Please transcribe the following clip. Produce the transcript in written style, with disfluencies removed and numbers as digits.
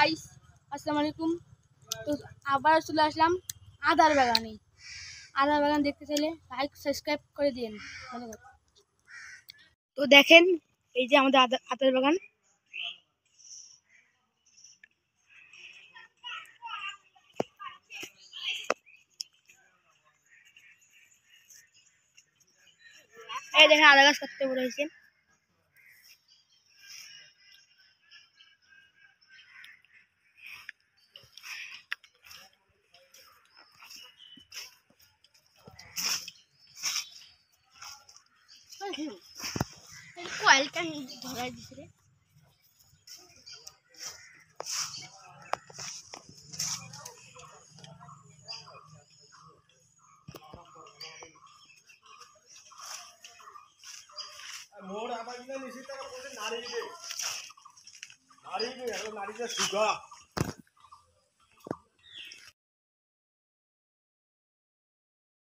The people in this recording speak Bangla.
গাইস, আসসালামু আলাইকুম। তো আবার চলে আসলাম আদার বাগানে। আদার বাগান দেখতে চাইলে লাইক সাবস্ক্রাইব করে দিন। ধন্যবাদ। তো দেখেন, এই যে আমাদের আদার বাগান। এই দেখেন আদা গাছ কত বড় হয়েছে। কয়েলটা ধরাই দিছে রে। মোর আবার নিচে থেকে নারী দে এখন নারীটা সুগা